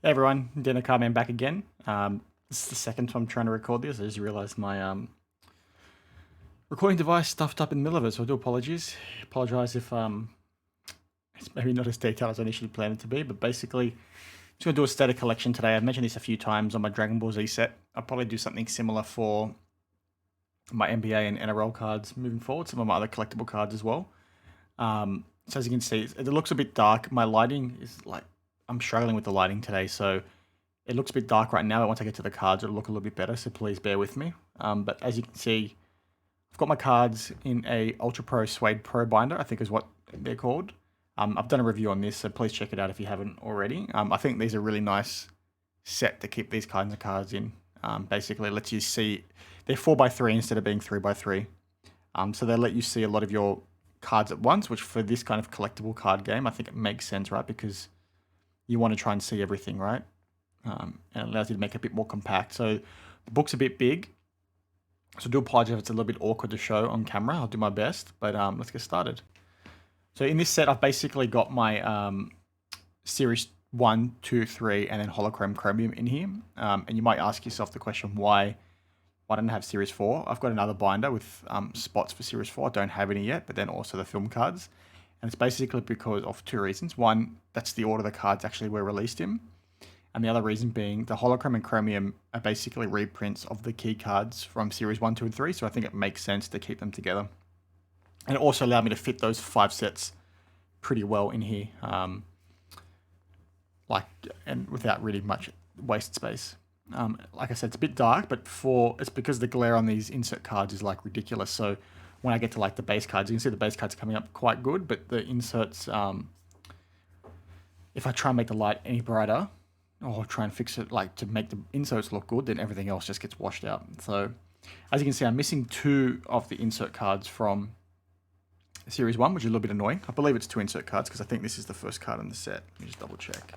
Hey everyone, Dinner Carman back again. This is the second time I'm trying to record this. I just realized my recording device stuffed up in the middle of it, so I do apologize if it's maybe not as detailed as I initially planned it to be, but basically I'm just gonna do a static collection today. I've mentioned this a few times on my Dragon Ball Z set. I'll probably do something similar for my NBA and NRL cards moving forward, some of my other collectible cards as well. So as you can see, it looks a bit dark. My lighting is like, I'm struggling with the lighting today, so it looks a bit dark right now, but once I get to the cards, it'll look a little bit better, so please bear with me. But as you can see, I've got my cards in a Ultra Pro Suede Pro binder, I think is what they're called. I've done a review on this, so please check it out if you haven't already. I think these are a really nice set to keep these kinds of cards in. Basically, it lets you see, they're 4x3 instead of being 3x3. So they let you see a lot of your cards at once, which for this kind of collectible card game, I think it makes sense, right? Because you want to try and see everything, right? And it allows you to make it a bit more compact. So the book's a bit big, so I do apologize if it's a little bit awkward to show on camera. I'll do my best, but let's get started. So in this set, I've basically got my Series 1, 2, 3, and then Holochrome Chromium in here. And you might ask yourself the question, why don't I have Series 4? I've got another binder with spots for Series 4. I don't have any yet, but then also the film cards. And it's basically because of two reasons. One, that's the order the cards actually were released in. And the other reason being the Holochrome and Chromium are basically reprints of the key cards from Series 1, 2, and 3. So I think it makes sense to keep them together. And it also allowed me to fit those 5 sets pretty well in here. And without really much waste space. Like I said, it's a bit dark, but it's because the glare on these insert cards is like ridiculous. So when I get to like the base cards, you can see the base cards coming up quite good, but the inserts, if I try and make the light any brighter, or try and fix it like to make the inserts look good, then everything else just gets washed out. So as you can see, I'm missing 2 of the insert cards from Series 1, which is a little bit annoying. I believe it's 2 insert cards because I think this is the first card in the set. Let me just double check.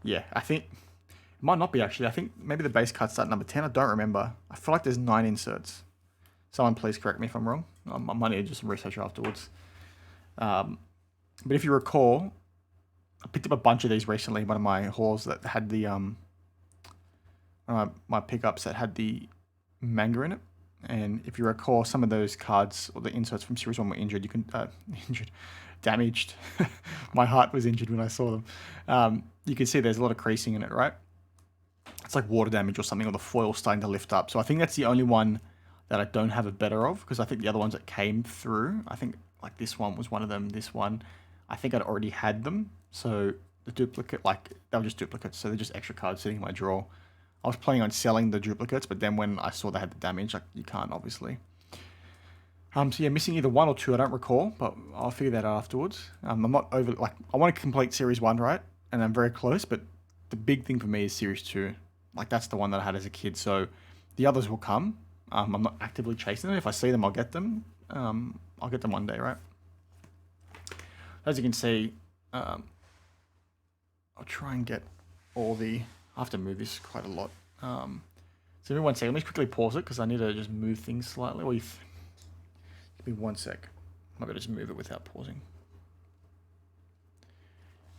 Yeah, I think it might not be actually. I think maybe the base card's start number 10. I don't remember. I feel like there's 9 inserts. Someone please correct me if I'm wrong. I might need to do some research afterwards. But if you recall, I picked up a bunch of these recently. One of my hauls that had the my pickups that had the manga in it. And if you recall, some of those cards or the inserts from Series 1 were injured. You can damaged. My heart was injured when I saw them. You can see there's a lot of creasing in it, right? It's like water damage or something, or the foil's starting to lift up. So I think that's the only one that I don't have a better of, because I think the other ones that came through, I think like this one was one of them, this one, I think I'd already had them. So the duplicate, like they were just duplicates, so they're just extra cards sitting in my drawer. I was planning on selling the duplicates, but then when I saw they had the damage, like you can't obviously. So yeah, missing either 1 or 2, I don't recall, but I'll figure that out afterwards. I'm not over, like, I want to complete Series 1, right? And I'm very close, but the big thing for me is Series 2. Like, that's the one that I had as a kid, so the others will come. I'm not actively chasing them. If I see them, I'll get them. I'll get them one day, right? As you can see, I'll try and get all the... I have to move this quite a lot. So give me 1 second. Let me quickly pause it, because I need to just move things slightly. Or give me 1 sec. I'm going to just move it without pausing.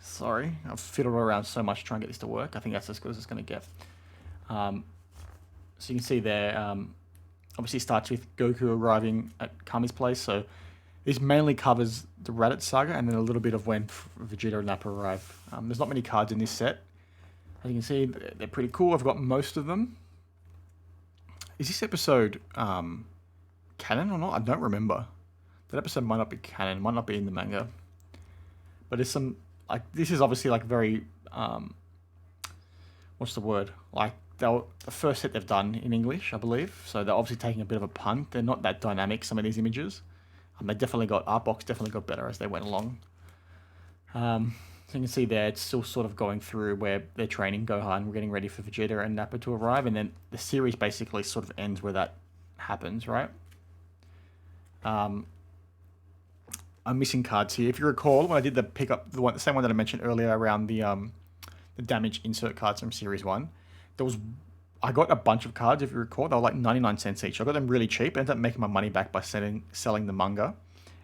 Sorry, I've fiddled around so much to try and get this to work. I think that's as good as it's going to get. So you can see there, obviously it starts with Goku arriving at Kami's place. So this mainly covers the Raditz Saga and then a little bit of when Vegeta and Nappa arrive. There's not many cards in this set. As you can see, they're pretty cool. I've got most of them. Is this episode canon or not? I don't remember. That episode might not be canon, might not be in the manga. But there's some, like, this is obviously like very, what's the word? Like, the first set they've done in English, I believe. So they're obviously taking a bit of a punt. They're not that dynamic, some of these images. They definitely got, Artbox definitely got better as they went along. So you can see there, it's still sort of going through where they're training Gohan. We're getting ready for Vegeta and Nappa to arrive. And then the series basically sort of ends where that happens, right? I'm missing cards here. If you recall, when I did the pickup, the same one that I mentioned earlier around the damaged insert cards from Series 1, I got a bunch of cards, if you recall. They were like 99 cents each. I got them really cheap. I ended up making my money back by selling the manga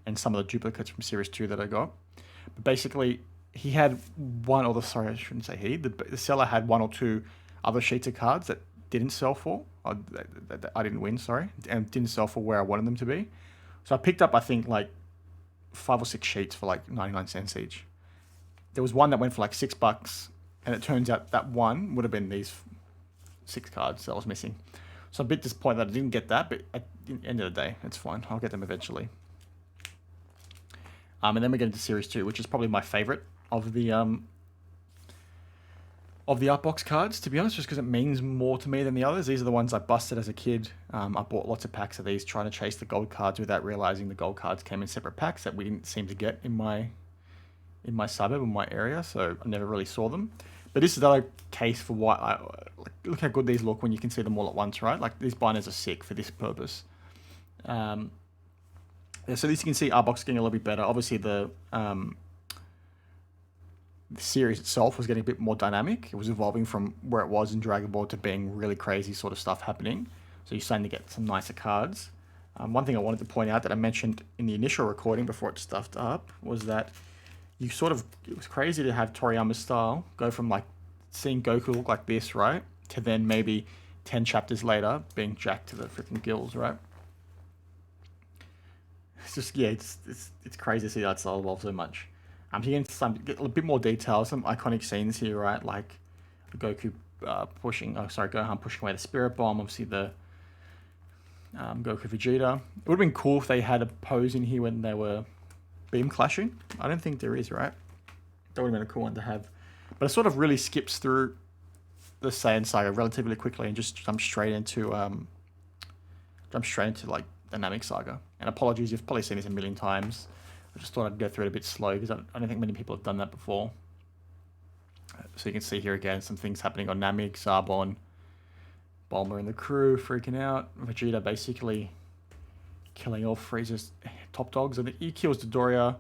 and some of the duplicates from Series 2 that I got. But basically, he had one, or sorry, I shouldn't say he. The seller had one or two other sheets of cards that didn't sell for. That I didn't win, sorry, and didn't sell for where I wanted them to be. So I picked up, I think, like 5 or 6 sheets for like 99 cents each. There was one that went for like $6, and it turns out that one would have been these 6 cards that I was missing. So I'm a bit disappointed that I didn't get that, but at the end of the day, it's fine. I'll get them eventually. And then we get into Series 2, which is probably my favorite of the Artbox cards, to be honest, just because it means more to me than the others. These are the ones I busted as a kid. I bought lots of packs of these, trying to chase the gold cards without realizing the gold cards came in separate packs that we didn't seem to get in my suburb, in my area, so I never really saw them. But this is another case for why look how good these look when you can see them all at once, right? Like, these binders are sick for this purpose. Yeah, so this you can see Artbox getting a little bit better. Obviously, the series itself was getting a bit more dynamic. It was evolving from where it was in Dragon Ball to being really crazy sort of stuff happening. So you're starting to get some nicer cards. One thing I wanted to point out that I mentioned in the initial recording before it stuffed up was that it was crazy to have Toriyama's style go from like seeing Goku look like this, right, to then maybe 10 chapters later being jacked to the freaking gills, right? It's just, yeah, it's crazy to see that style evolve so much. You can get a bit more detail, some iconic scenes here, right? Like Gohan pushing away the Spirit Bomb. Obviously the Goku Vegeta. It would have been cool if they had a pose in here when they were beam clashing. I don't think there is, right? That would have been a cool one to have. But it sort of really skips through the Saiyan saga relatively quickly and just jumps straight into like Dynamic Saga. And apologies, you've probably seen this a million times. I just thought I'd go through it a bit slow because I don't think many people have done that before. So you can see here again some things happening on Namek, Zarbon, Bulma and the crew freaking out. Vegeta basically killing all Frieza's top dogs. And he kills Dodoria,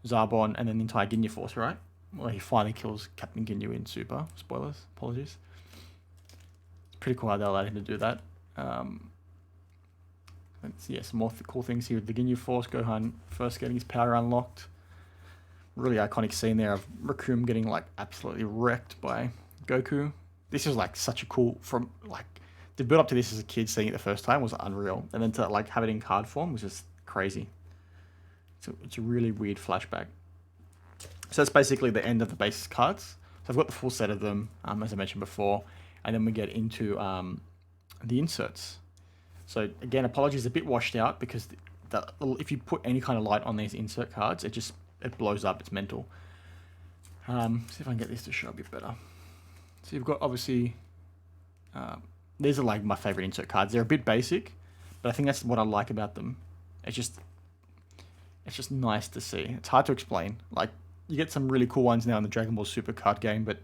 Zarbon, and then the entire Ginyu Force, right? Well, he finally kills Captain Ginyu in Super. Spoilers, apologies. It's pretty cool how they allowed him to do that. Yeah, some more cool things here with the Ginyu Force. Gohan first getting his power unlocked. Really iconic scene there of Raccoon getting like absolutely wrecked by Goku. This is like such a cool, the build up to this as a kid, seeing it the first time was unreal, and then to like have it in card form was just crazy. So it's a really weird flashback. So that's basically the end of the base cards. So I've got the full set of them, as I mentioned before, and then we get into the inserts. So again, apologies, a bit washed out because if you put any kind of light on these insert cards, it blows up. It's mental. See if I can get this to show a bit better. So you've got obviously these are like my favorite insert cards. They're a bit basic, but I think that's what I like about them. It's just nice to see. It's hard to explain. Like, you get some really cool ones now in the Dragon Ball Super card game, but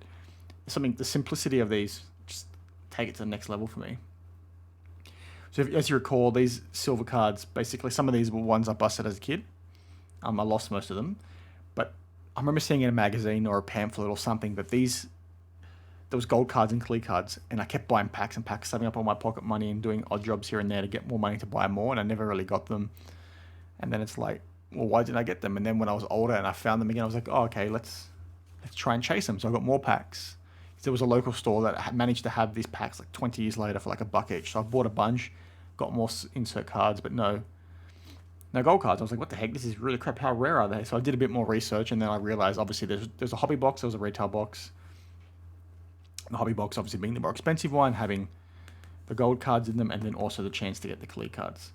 the simplicity of these just take it to the next level for me. So as you recall, these silver cards, basically some of these were ones I busted as a kid. I lost most of them, but I remember seeing in a magazine or a pamphlet or something that there was gold cards and clear cards, and I kept buying packs and packs, saving up all my pocket money and doing odd jobs here and there to get more money to buy more, and I never really got them. And then it's like, well, why didn't I get them? And then when I was older and I found them again, I was like, oh, okay, let's try and chase them. So I got more packs. There was a local store that had managed to have these packs like 20 years later for like $1 each. So I bought a bunch, got more insert cards, but no gold cards. I was like, what the heck? This is really crap. How rare are they? So I did a bit more research, and then I realized obviously there's a hobby box, there was a retail box. The hobby box obviously being the more expensive one, having the gold cards in them, and then also the chance to get the clear cards.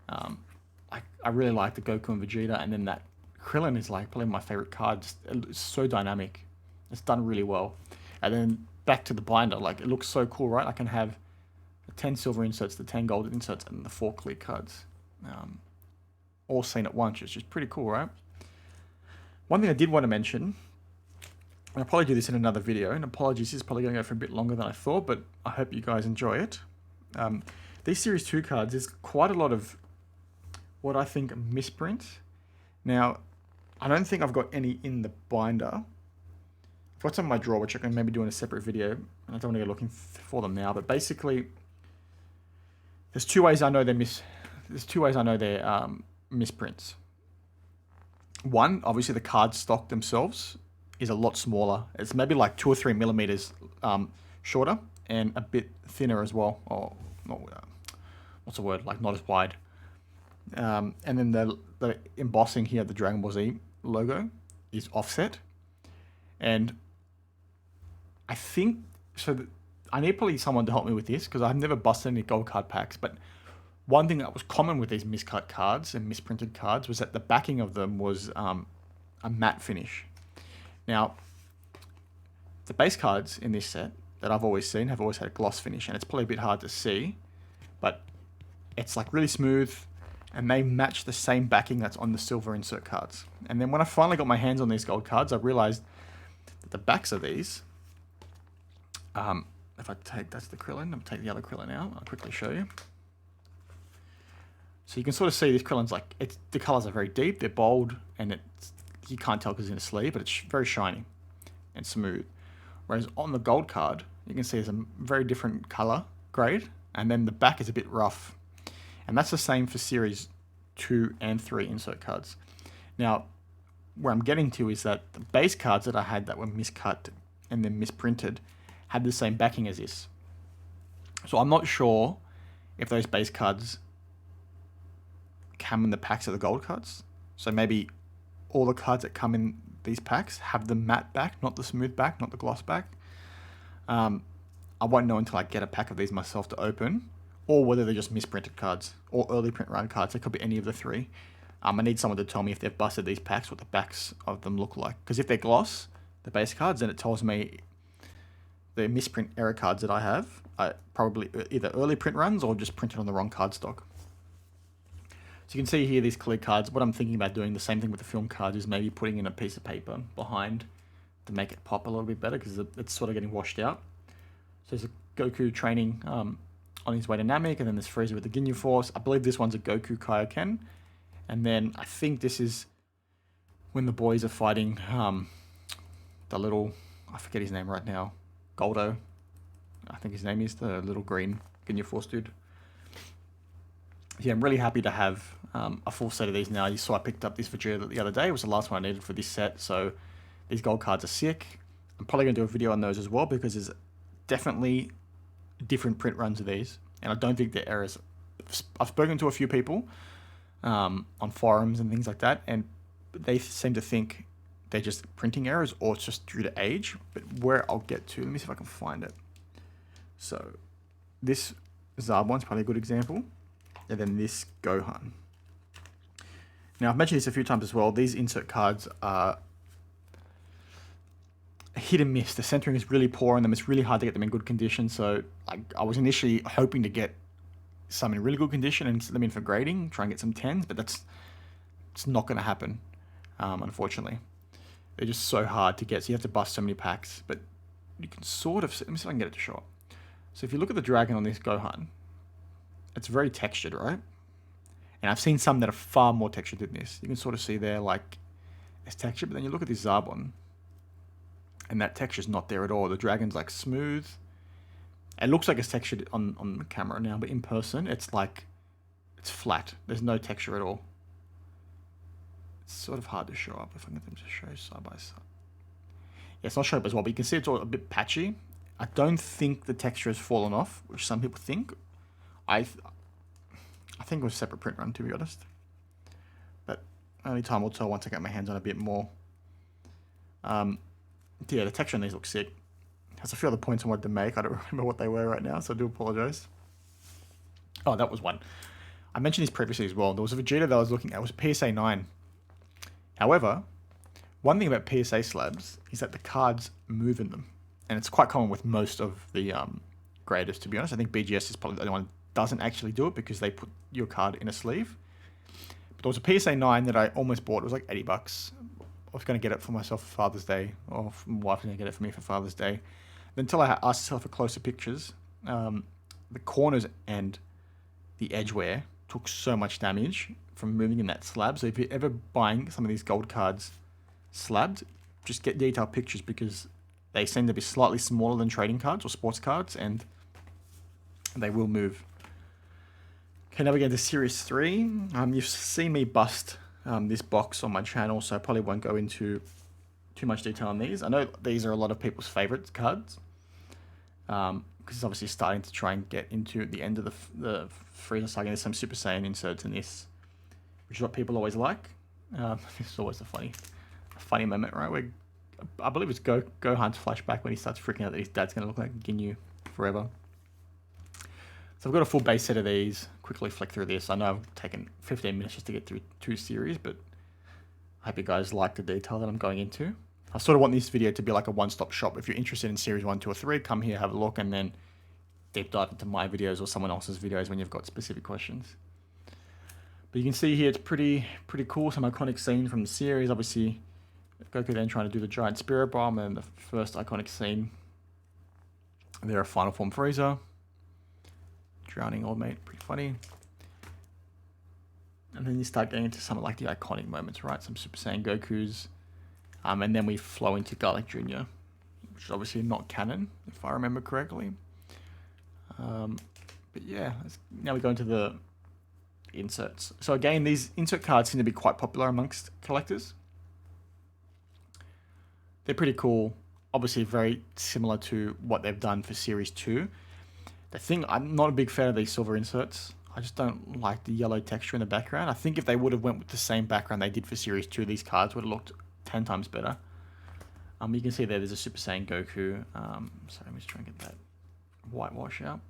I really like the Goku and Vegeta, and then that Krillin is like probably my favorite card. It's so dynamic. It's done really well. And then back to the binder, like, it looks so cool, right? I can have the 10 silver inserts, the 10 gold inserts, and the 4 clear cards. All seen at once, which is pretty cool, right? One thing I did want to mention, and I'll probably do this in another video, and apologies, this is probably going to go for a bit longer than I thought, but I hope you guys enjoy it. These Series 2 cards, there's quite a lot of what I think are misprints. Now, I don't think I've got any in the binder. I've got some in my drawer, which I can maybe do in a separate video, and I don't want to go looking for them now, but basically, there's two ways I know they're misprints. One, obviously the card stock themselves is a lot smaller. It's maybe like 2 or 3 millimeters shorter and a bit thinner as well. Or not, what's the word? Like not as wide. And then the embossing here, the Dragon Ball Z logo, is offset. And I think so. I need probably someone to help me with this because I've never busted any gold card packs. But one thing that was common with these miscut cards and misprinted cards was that the backing of them was a matte finish. Now, the base cards in this set that I've always seen have always had a gloss finish, and it's probably a bit hard to see, but it's like really smooth, and they match the same backing that's on the silver insert cards. And then when I finally got my hands on these gold cards, I realized that the backs of these, if I take, that's the Krillin, I'll take the other Krillin out, I'll quickly show you. So you can sort of see this Krillin's like, the colors are very deep, they're bold, and you can't tell because it's in a sleeve, but it's very shiny and smooth. Whereas on the gold card, you can see there's a very different color grade, and then the back is a bit rough. And that's the same for series 2 and 3 insert cards. Now, where I'm getting to is that the base cards that I had that were miscut and then misprinted had the same backing as this. So I'm not sure if those base cards come in the packs of the gold cards. So maybe all the cards that come in these packs have the matte back, not the smooth back, not the gloss back. I won't know until I get a pack of these myself to open, or whether they're just misprinted cards or early print run cards. It could be any of the three. I need someone to tell me if they've busted these packs, what the backs of them look like. Because if they're gloss, the base cards, then it tells me the misprint error cards that I have are probably either early print runs or just printed on the wrong cardstock. So you can see here these clear cards. What I'm thinking about doing, the same thing with the film cards, is maybe putting in a piece of paper behind to make it pop a little bit better because it's sort of getting washed out. So there's a Goku training on his way to Namek, and then there's Frieza with the Ginyu Force. I believe this one's a Goku Kaioken. And then I think this is when the boys are fighting the little, I forget his name right now, Goldo, I think his name is, the little green Ginyu Force dude. Yeah, I'm really happy to have a full set of these now. You saw I picked up this Vegeta the other day. It was the last one I needed for this set, so these gold cards are sick. I'm probably going to do a video on those as well because there's definitely different print runs of these, and I don't think they're errors. I've spoken to a few people on forums and things like that, and they seem to think they're just printing errors or it's just due to age. But where I'll get to, let me see if I can find it. So this Zab one's probably a good example, and then this Gohan. Now I've mentioned this a few times as well. These insert cards are hit and miss. The centering is really poor on them. It's really hard to get them in good condition. So I was initially hoping to get some in really good condition and set them in for grading, try and get some 10s, but it's not going to happen, unfortunately. They're just so hard to get, so you have to bust so many packs. But you can sort of, let me see if I can get it to show up. So if you look at the dragon on this Gohan, it's very textured, right? And I've seen some that are far more textured than this. You can sort of see there, like, it's textured, but then you look at this Zarbon, and that texture's not there at all. The dragon's like smooth. It looks like it's textured on the camera now, but in person, it's like, it's flat. There's no texture at all. It's sort of hard to show up if I can get them to show side by side. Yeah, it's not showing up as well, but you can see it's all a bit patchy. I don't think the texture has fallen off, which some people think. I think it was a separate print run, to be honest. But only time will tell once I get my hands on a bit more. Yeah, the texture on these looks sick. There's a few other points I wanted to make. I don't remember what they were right now, so I do apologize. Oh, that was one. I mentioned this previously as well. There was a Vegeta that I was looking at. It was a PSA 9. However, one thing about PSA slabs is that the cards move in them. And it's quite common with most of the graders, to be honest. I think BGS is probably the only one that doesn't actually do it because they put your card in a sleeve. But there was a PSA 9 that I almost bought. It was like $80. I was going to get it for myself for Father's Day, or my wife was going to get it for me for Father's Day. Until I asked myself for closer pictures, the corners and the edgeware took so much damage from moving in that slab. So if you're ever buying some of these gold cards slabbed, just get detailed pictures because they seem to be slightly smaller than trading cards or sports cards, and they will move. Okay, now we get to Series 3. You've seen me bust this box on my channel, so I probably won't go into too much detail on these. I know these are a lot of people's favorite cards, because it's obviously starting to try and get into the end of the Frieza Saga. There's some Super Saiyan inserts in this, which is what people always like. It's always a funny moment, right? Where I believe it's Gohan's flashback when he starts freaking out that his dad's going to look like Ginyu forever. So I've got a full base set of these. Quickly flick through this. I know I've taken 15 minutes just to get through 2 series, but I hope you guys like the detail that I'm going into. I sort of want this video to be like a one-stop shop. If you're interested in series 1, 2, or 3, come here, have a look, and then deep dive into my videos or someone else's videos when you've got specific questions. But you can see here it's pretty cool. Some iconic scenes from the series. Obviously, Goku then trying to do the giant spirit bomb, and the first iconic scene there, a final form Frieza. Drowning old mate, pretty funny. And then you start getting into some of like the iconic moments, right? Some Super Saiyan Gokus. And then we flow into Garlic Jr., which is obviously not canon, if I remember correctly. But yeah, now we go into the inserts. So again, these insert cards seem to be quite popular amongst collectors. They're pretty cool. Obviously very similar to what they've done for Series 2. The thing, I'm not a big fan of these silver inserts. I just don't like the yellow texture in the background. I think if they would have went with the same background they did for Series 2, these cards would have looked 10 times better. You can see there's a Super Saiyan Goku. So let me just try and get that whitewash out.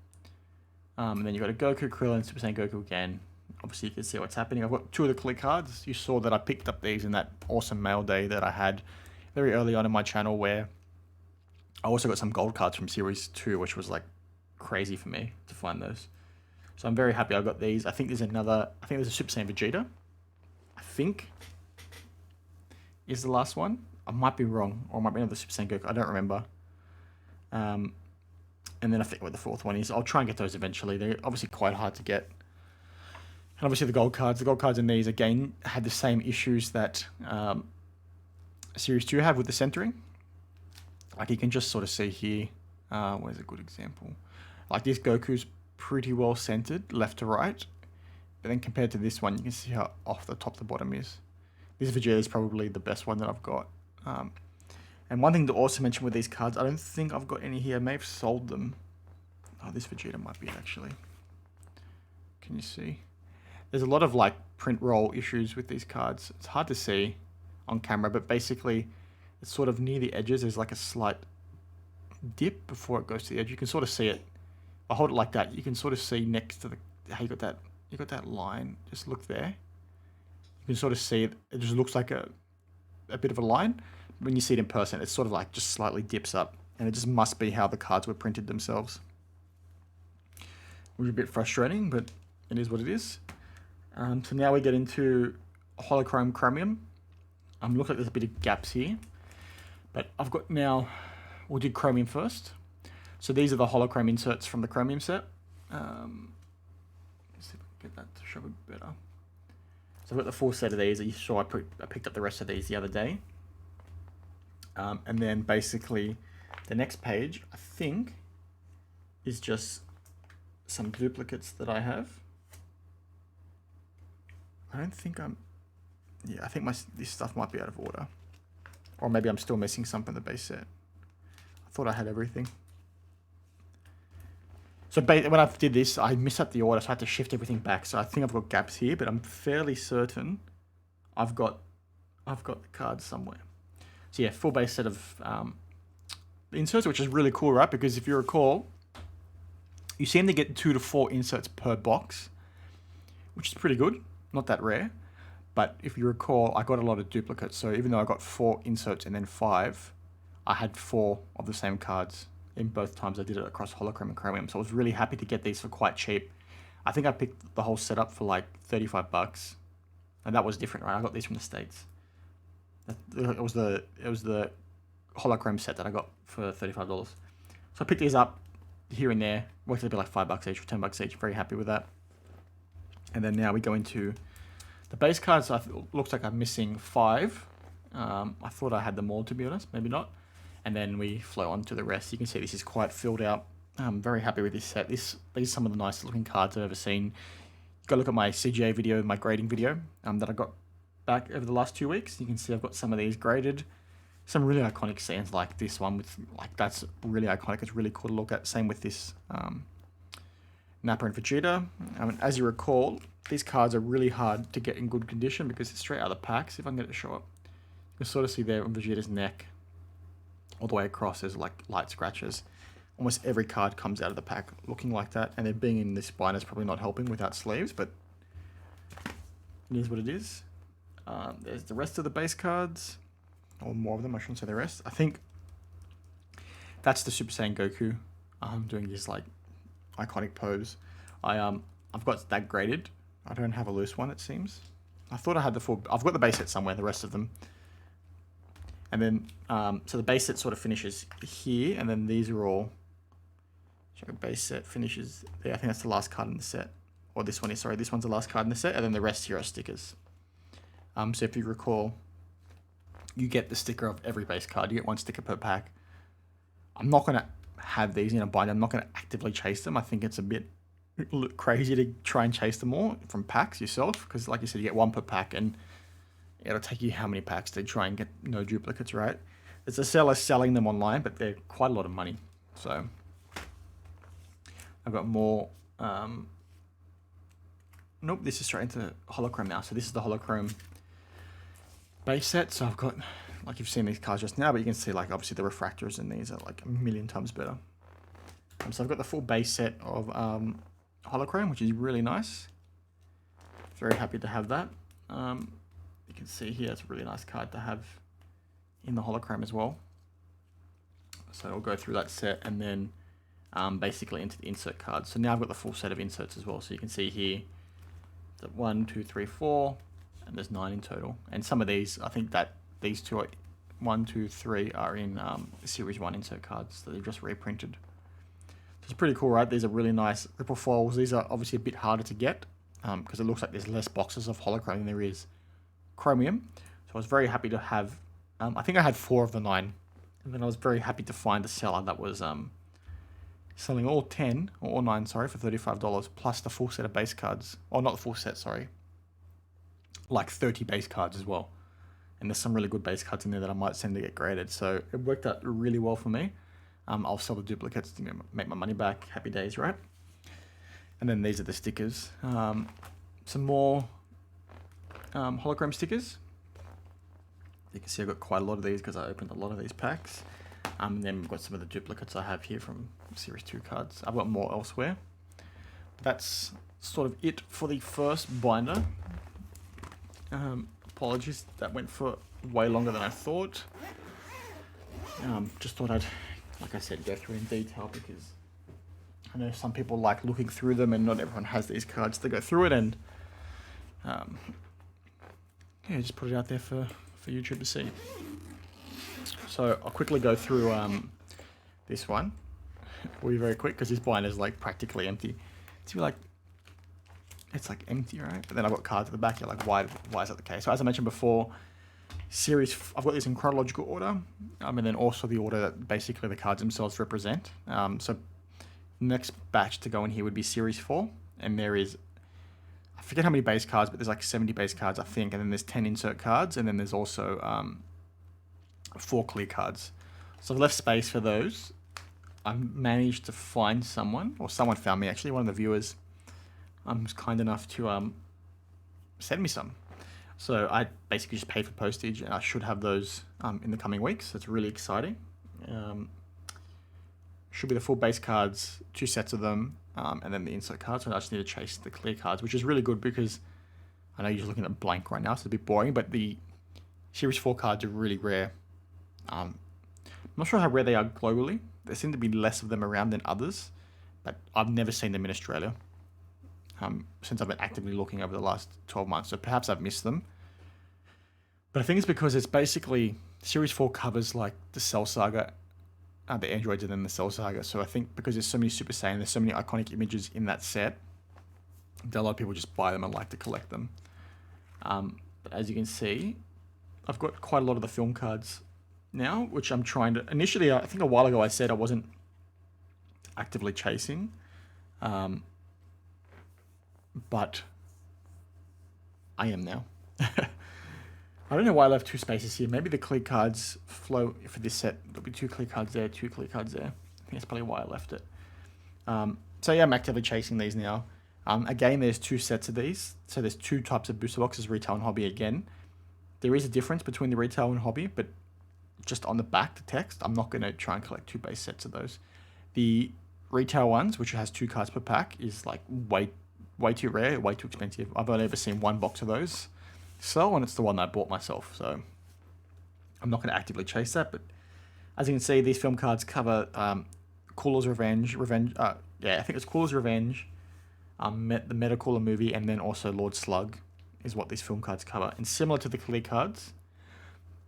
And then you've got a Goku, Krillin, Super Saiyan Goku again. Obviously, you can see what's happening. I've got 2 of the click cards. You saw that I picked up these in that awesome mail day that I had very early on in my channel, where I also got some gold cards from Series 2, which was like crazy for me to find those. So I'm very happy I got these. I think there's a Super Saiyan Vegeta. I think is the last one. I might be wrong, or it might be another Super Saiyan Goku. I don't remember. And then I think what the 4th one is. I'll try and get those eventually. They're obviously quite hard to get. And obviously the gold cards in these, again, had the same issues that Series 2 have with the centering. Like you can just sort of see here, where's a good example? Like this Goku's pretty well centered, left to right. But then compared to this one, you can see how off the top the bottom is. This Vegeta is probably the best one that I've got. And one thing to also mention with these cards, I don't think I've got any here. I may have sold them. Oh, this Vegeta might be actually. Can you see? There's a lot of like print roll issues with these cards. It's hard to see on camera, but basically it's sort of near the edges. There's like a slight dip before it goes to the edge. You can sort of see it. I hold it like that. You can sort of see next to the, how you got that line. Just look there. You can sort of see it. It just looks like a bit of a line. When you see it in person, it's sort of like just slightly dips up, and it just must be how the cards were printed themselves. Which is a bit frustrating, but it is what it is. So now we get into Holochrome Chromium. Looks like there's a bit of gaps here, but I've got now, we'll do Chromium first. So these are the Holochrome inserts from the Chromium set. Let's see if I can get that to show a bit better. So I've got the full set of these. You saw I picked up the rest of these the other day. And then basically the next page, I think, is just some duplicates that I have. I don't think I think this stuff might be out of order. Or maybe I'm still missing some from the base set. I thought I had everything. So when I did this, I missed up the order, so I had to shift everything back. So I think I've got gaps here, but I'm fairly certain I've got the cards somewhere. So yeah, full base set of inserts, which is really cool, right? Because if you recall, you seem to get 2 to 4 inserts per box, which is pretty good. Not that rare. But if you recall, I got a lot of duplicates. So even though I got 4 inserts and then 5, I had 4 of the same cards in both times I did it across Holochrome and Chromium. So I was really happy to get these for quite cheap. I think I picked the whole setup for like 35 bucks. And that was different, right? I got these from the States. It was the Holochrome set that I got for $35. So I picked these up here and there. Worked out to be like $5 each or $10 each. Very happy with that. And then now we go into the base cards. Looks like I'm missing 5. I thought I had them all, to be honest. Maybe not. And then we flow on to the rest. You can see this is quite filled out. I'm very happy with this set. These are some of the nicest looking cards I've ever seen. Go look at my CGA video, my grading video that I got back over the last 2 weeks. You can see I've got some of these graded. some really iconic scenes like this one with like that's really iconic. It's really cool to look at. Same with this Nappa and Vegeta. As you recall, these cards are really hard to get in good condition because it's straight out of the packs. If I can get it to show up, you can sort of see there on Vegeta's neck, all the way across, there's like light scratches. Almost every card comes out of the pack looking like that, and it being in this binder is probably not helping without sleeves, but it is what it is. There's the rest of the base cards, or more of them, I shouldn't say the rest. I think that's the Super Saiyan Goku doing his like iconic pose. I've got that graded. I don't have a loose one, it seems. I thought I had the full. I've got the base set somewhere, the rest of them. And then, so the base set sort of finishes here, and then these are all. So base set finishes there. I think that's the last card in the set. Or this one is, sorry, this one's the last card in the set, and then the rest here are stickers. So if you recall, you get the sticker of every base card. You get one sticker per pack. I'm not going to have these in a binder. I'm not going to actively chase them. I think it's a bit crazy to try and chase them all from packs yourself, because like you said, you get one per pack, and it'll take you how many packs to try and get no duplicates, right? There's a seller selling them online, but they're quite a lot of money. So I've got more. Nope, this is straight into Holochrome now. So this is the Holochrome base set. So I've got, like you've seen these cards just now, but you can see like obviously the refractors in these are like a million times better. So I've got the full base set of Holochrome, which is really nice. Very happy to have that. You can see here, it's a really nice card to have in the Holochrome as well. So I'll go through that set and then basically into the insert cards. So now I've got the full set of inserts as well. So you can see here that 1, 2, 3, 4, and there's 9 in total. And some of these, I think that these two, are, 1, 2, 3, are in Series 1 insert cards that they've just reprinted. So it's pretty cool, right? These are really nice ripple foils. These are obviously a bit harder to get because it looks like there's less boxes of Holochrome than there is Chromium. So I was very happy to have, I think I had 4 of the 9. And then I was very happy to find a seller that was selling all 10, or all 9, sorry, for $35, plus the full set of base cards. Or not the full set, sorry. Like 30 base cards as well. And there's some really good base cards in there that I might send to get graded. So it worked out really well for me. I'll sell the duplicates to make my money back. Happy days, right? And then these are the stickers. Some more Hologram stickers. You can see I've got quite a lot of these because I opened a lot of these packs. And then we've got some of the duplicates I have here from Series 2 cards. I've got more elsewhere. That's sort of it for the first binder. Apologies, that went for way longer than I thought. Just thought I'd, like I said, go through in detail because I know some people like looking through them and not everyone has these cards to go through it, and yeah, just put it out there for YouTube to see. So I'll quickly go through this one. We'll be very quick because this binder is like practically empty. It's like empty, right? But then I've got cards at the back. You're like, why is that the case? So as I mentioned before, I've got this in chronological order, and then also the order that basically the cards themselves represent. So next batch to go in here would be Series 4, and there is, I forget how many base cards, but there's like 70 base cards, I think, and then there's 10 insert cards, and then there's also 4 clear cards. So I've left space for those. I managed to find someone, or someone found me actually, one of the viewers was kind enough to send me some. So I basically just paid for postage, and I should have those in the coming weeks. So it's really exciting. Should be the full base cards, 2 sets of them, and then the insert cards. So I just need to chase the clear cards, which is really good because I know you're looking at blank right now, so it's a bit boring, but the Series 4 cards are really rare. I'm not sure how rare they are globally. There seem to be less of them around than others, but I've never seen them in Australia since I've been actively looking over the last 12 months. So perhaps I've missed them. But I think it's because it's basically Series 4 covers like the Cell Saga, the androids, and then the Cell Saga. So I think because there's so many Super Saiyan, there's so many iconic images in that set, that a lot of people just buy them and like to collect them. But as you can see, I've got quite a lot of the film cards now, which I'm trying to... Initially, I think a while ago I said I wasn't actively chasing, but I am now. I don't know why I left 2 spaces here. Maybe the clear cards flow for this set. There'll be 2 clear cards there, 2 clear cards there. I think that's probably why I left it. So yeah, I'm actively chasing these now. Again, there's 2 sets of these. So there's 2 types of booster boxes, retail and hobby again. There is a difference between the retail and hobby, but just on the back, the text, I'm not going to try and collect 2 base sets of those. The retail ones, which has 2 cards per pack, is like way too rare, way too expensive. I've only ever seen 1 box of those sell, and it's the one that I bought myself. So I'm not going to actively chase that. But as you can see, these film cards cover Cooler's Revenge. I think it's Cooler's Revenge, the Metacooler movie, and then also Lord Slug is what these film cards cover. And similar to the clear cards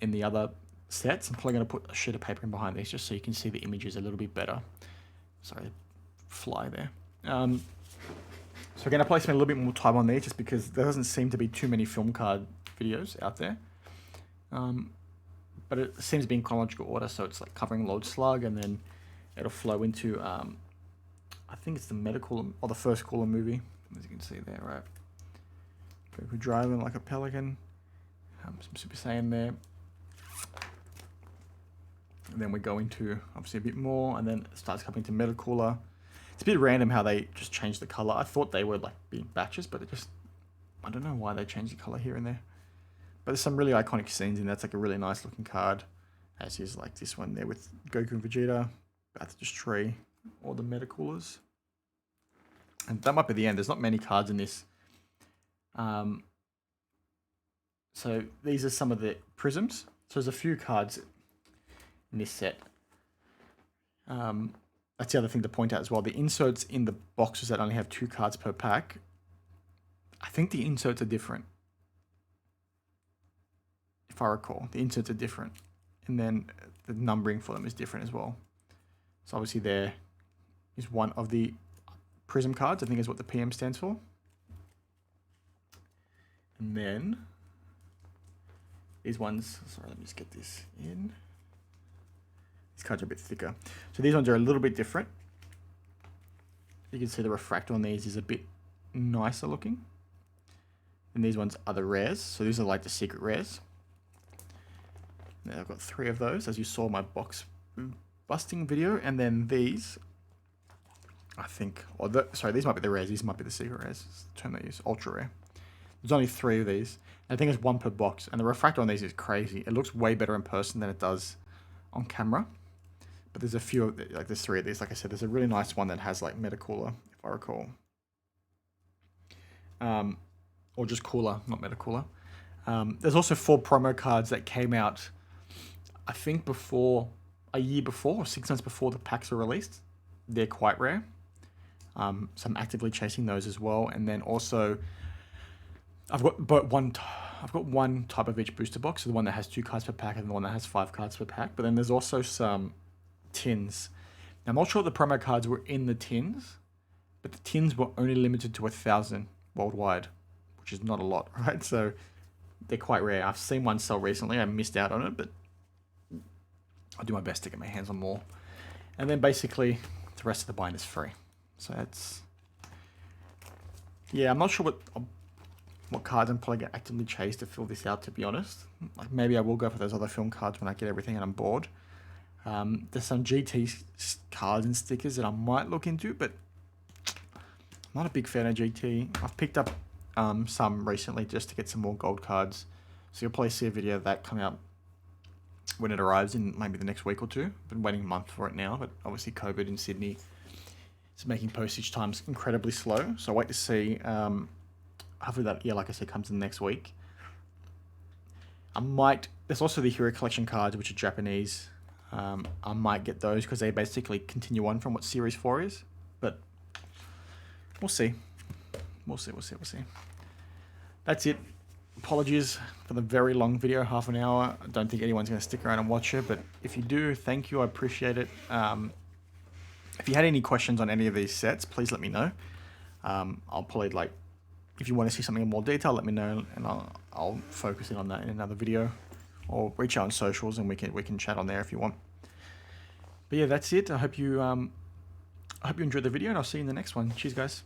in the other sets, I'm probably going to put a sheet of paper in behind these just so you can see the images a little bit better. Sorry, fly there. So again, I'll probably spend a little bit more time on these just because there doesn't seem to be too many film card videos out there. But it seems to be in chronological order, so it's like covering Lord Slug, and then it'll flow into, I think it's the Metacooler, or the first Cooler movie, as you can see there, right? Goku driving like a pelican, some Super Saiyan there. And then we go into, obviously, a bit more, and then it starts coming to Metacooler. It's a bit random how they just changed the color. I thought they were like being batches, but it just, I don't know why they changed the color here and there. But there's some really iconic scenes in there. It's like a really nice looking card, as is like this one there with Goku and Vegeta about to destroy all the Metacoolers. And that might be the end. There's not many cards in this. So these are some of the prisms. So there's a few cards in this set. That's the other thing to point out as well. The inserts in the boxes that only have 2 cards per pack, I think the inserts are different. If I recall, the inserts are different. And then the numbering for them is different as well. So obviously there is one of the prism cards, I think is what the PM stands for. And then these ones, sorry, let me just get this in. These cards are a bit thicker. So these ones are a little bit different. You can see the refractor on these is a bit nicer looking. And these ones are the rares. So these are like the secret rares. Now I've got 3 of those, as you saw my box busting video. And then these, I think, sorry, these might be the rares. These might be the secret rares. It's the term they use, ultra rare. There's only 3 of these. And I think it's 1 per box. And the refractor on these is crazy. It looks way better in person than it does on camera. But there's a few, like there's 3 of these. Like I said, there's a really nice one that has like Metacooler, if I recall. Or just Cooler, not Metacooler. There's also 4 promo cards that came out, I think a year before, or 6 months before the packs were released. They're quite rare. So I'm actively chasing those as well. And then also, I've got one type of each booster box, so the one that has 2 cards per pack and the one that has 5 cards per pack. But then there's also some tins. Now, I'm not sure the promo cards were in the tins, but the tins were only limited to 1,000 worldwide, which is not a lot, right? So they're quite rare. I've seen one sell recently. I missed out on it, but I'll do my best to get my hands on more. And then basically the rest of the bind is free. So that's, yeah, I'm not sure what cards I'm probably going to actively chase to fill this out, to be honest. Like maybe I will go for those other film cards when I get everything and I'm bored. There's some GT cards and stickers that I might look into, but I'm not a big fan of GT. I've picked up some recently just to get some more gold cards. So you'll probably see a video of that come out when it arrives in maybe the next week or 2. I've been waiting a month for it now, but obviously COVID in Sydney is making postage times incredibly slow. So I wait to see. Hopefully that, yeah, like I said, comes in the next week. There's also the Hero Collection cards, which are Japanese. I might get those because they basically continue on from what Series 4 is. But we'll see. We'll see. That's it. Apologies for the very long video, half an hour. I don't think anyone's going to stick around and watch it, but if you do, thank you. I appreciate it. If you had any questions on any of these sets, please let me know. I'll probably if you want to see something in more detail, let me know, and I'll focus in on that in another video, or reach out on socials and we can chat on there if you want. But yeah, that's it. I hope you enjoyed the video, and I'll see you in the next one. Cheers, guys.